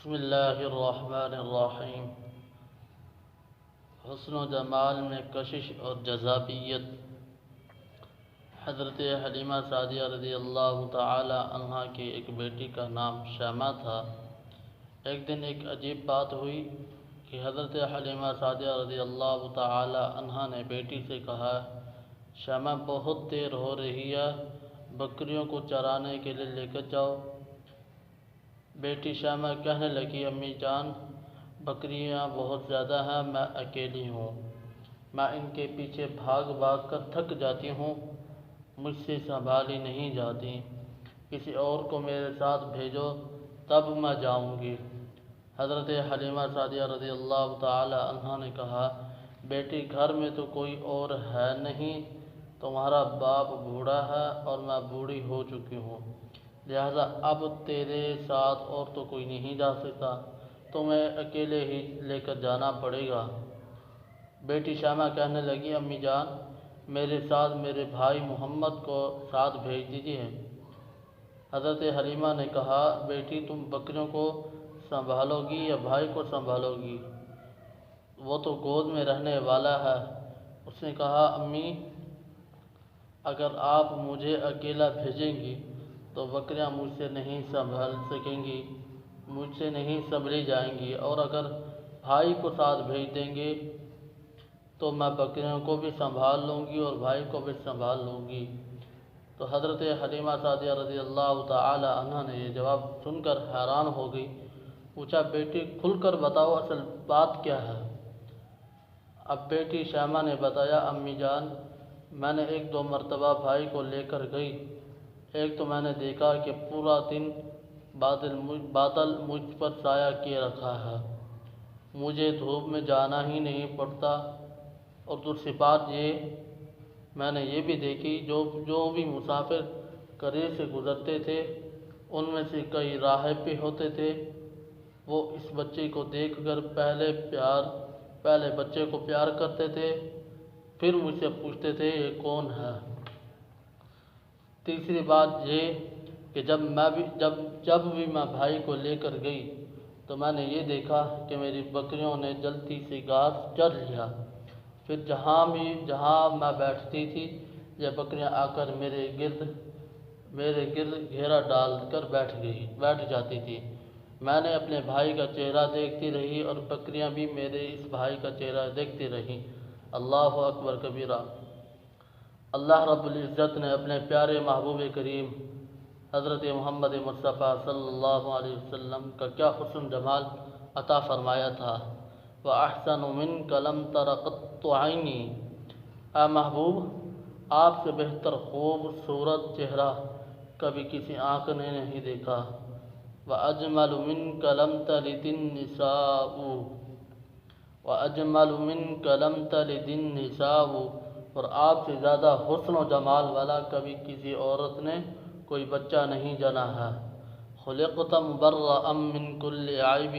بسم اللہ الرحمن الرحیم۔ حسن و جمال میں کشش اور جذابیت۔ حضرت حلیمہ سعدیہ رضی اللہ تعالی عنہا کی ایک بیٹی کا نام شمع تھا۔ ایک دن ایک عجیب بات ہوئی کہ حضرت حلیمہ سعدیہ رضی اللہ تعالی عنہا نے بیٹی سے کہا، شمع بہت دیر ہو رہی ہے، بکریوں کو چرانے کے لیے لے کر جاؤ۔ بیٹی شمع کہنے لگی، امی جان، بکریاں بہت زیادہ ہیں، میں اکیلی ہوں، میں ان کے پیچھے بھاگ بھاگ کر تھک جاتی ہوں، مجھ سے سنبھالی نہیں جاتی، کسی اور کو میرے ساتھ بھیجو تب میں جاؤں گی۔ حضرت حلیمہ سعدیہ رضی اللہ تعالی عنہا نے کہا، بیٹی گھر میں تو کوئی اور ہے نہیں، تمہارا باپ بوڑھا ہے اور میں بوڑھی ہو چکی ہوں، لہذا اب تیرے ساتھ اور تو کوئی نہیں جا سکتا، تمہیں اکیلے ہی لے کر جانا پڑے گا۔ بیٹی شمع کہنے لگی، امی جان، میرے ساتھ میرے بھائی محمد کو ساتھ بھیج دیجیے۔ حضرت حلیمہ نے کہا، بیٹی تم بکریوں کو سنبھالو گی یا بھائی کو سنبھالو گی؟ وہ تو گود میں رہنے والا ہے۔ اس نے کہا، امی، اگر آپ مجھے اکیلا بھیجیں گی تو بکریاں مجھ سے نہیں سنبھل سکیں گی، مجھ سے نہیں سنبھلی جائیں گی، اور اگر بھائی کو ساتھ بھیج دیں گے تو میں بکریوں کو بھی سنبھال لوں گی اور بھائی کو بھی سنبھال لوں گی۔ تو حضرت حلیمہ سعدیہ رضی اللہ تعالی عنہا نے یہ جواب سن کر حیران ہو گئی، پوچھا، بیٹی کھل کر بتاؤ اصل بات کیا ہے؟ اب بیٹی شمع نے بتایا، امی جان، میں نے ایک دو مرتبہ بھائی کو لے کر گئی، ایک تو میں نے دیکھا کہ پورا دن بادل مجھ پر سایہ کیے رکھا ہے، مجھے دھوپ میں جانا ہی نہیں پڑتا، اور دوسری بات میں نے یہ بھی دیکھی جو بھی مسافر قریب سے گزرتے تھے ان میں سے کئی راہب بھی ہوتے تھے، وہ اس بچے کو دیکھ کر پہلے بچے کو پیار کرتے تھے، پھر مجھ سے پوچھتے تھے یہ کون ہے۔ تیسری بات یہ کہ جب بھی میں بھائی کو لے کر گئی تو میں نے یہ دیکھا کہ میری بکریوں نے جلتی سی گھاس چر لیا، پھر جہاں میں بیٹھتی تھی یہ بکریاں آ کر میرے گرد گھیرا ڈال کر بیٹھ جاتی تھی۔ میں نے اپنے بھائی کا چہرہ دیکھتی رہی اور بکریاں بھی میرے اس بھائی کا چہرہ دیکھتی رہیں۔ اللہ اکبر کبیرہ۔ اللہ رب العزت نے اپنے پیارے محبوب کریم حضرت محمد مصطفیٰ صلی اللہ علیہ وسلم کا کیا حسن جمال عطا فرمایا تھا۔ وَأَحْسَنُ مِنْكَ لَمْ تَرَ قَطُّ عَيْنِي، اے محبوب، آپ سے بہتر خوبصورت چہرہ کبھی کسی آنکھ نے نہیں دیکھا۔ وَأَجْمَلُ مِنْكَ لَمْ تَلِدِ النِّسَاءُ، وَأَجْمَلُ مِنْكَ لَمْ تَلِدِ النِّسَاءُ، اور آپ سے زیادہ حسن و جمال والا کبھی کسی عورت نے کوئی بچہ نہیں جنا ہے۔ خُلِقْتَ مُبَرَّأً مِّن كُلِّ عَيْبٍ،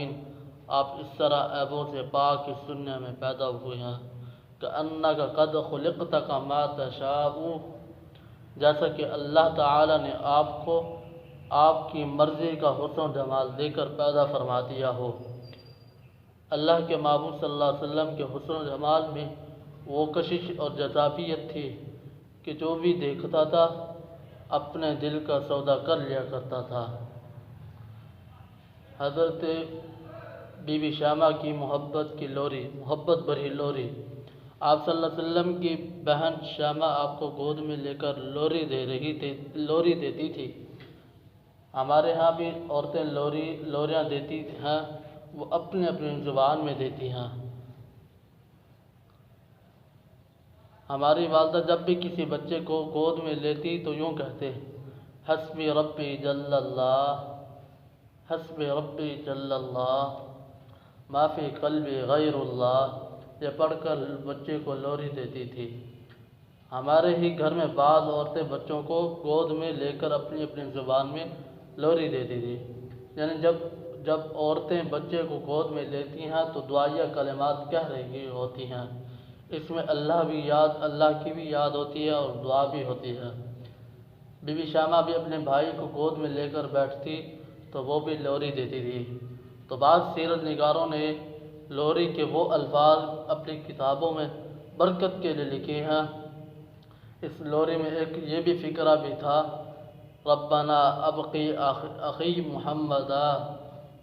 آپ اس طرح عیبوں سے پاک اس دنیا میں پیدا ہوئے ہیں۔ كَأَنَّكَ قَدْ خُلِقْتَ كَمَا تَشَاءُ، جیسا کہ اللہ تعالی نے آپ کو آپ کی مرضی کا حسن و جمال دے کر پیدا فرما دیا ہو۔ اللہ کے محبوب صلی اللہ علیہ وسلم کے حسن و جمال میں وہ کشش اور جذابیت تھی کہ جو بھی دیکھتا تھا اپنے دل کا سودا کر لیا کرتا تھا۔ حضرت بی بی شمع کی محبت بھری لوری، آپ صلی اللہ علیہ وسلم کی بہن شمع آپ کو گود میں لے کر لوری دیتی تھی۔ ہمارے ہاں بھی عورتیں لوریاں دیتی ہیں، وہ اپنی زبان میں دیتی ہیں۔ ہماری والدہ جب بھی کسی بچے کو گود میں لیتی تو یوں کہتے، حسبی ربی جل اللہ، حسبی ربی جل اللہ، ما فی قلبی غیر اللہ، یہ پڑھ کر بچے کو لوری دیتی تھی۔ ہمارے ہی گھر میں بعض عورتیں بچوں کو گود میں لے کر اپنی زبان میں لوری دیتی تھی، یعنی جب عورتیں بچے کو گود میں لیتی ہیں تو دعائیہ کلمات کہہ رہی ہوتی ہیں، اس میں اللہ کی بھی یاد ہوتی ہے اور دعا بھی ہوتی ہے۔ بی بی شمع بھی اپنے بھائی کو گود میں لے کر بیٹھتی تو وہ بھی لوری دیتی تھی، تو بعض سیرت نگاروں نے لوری کے وہ الفاظ اپنی کتابوں میں برکت کے لیے لکھے ہیں۔ اس لوری میں ایک یہ بھی فقرہ بھی تھا، ربنا ابقی اخی محمدا،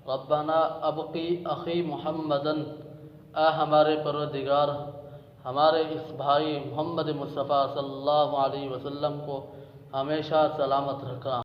ربنا ابقی اخی محمدن، اے ہمارے پروردگار ہمارے اس بھائی محمد مصطفیٰ صلی اللہ علیہ وسلم کو ہمیشہ سلامت رکھنا۔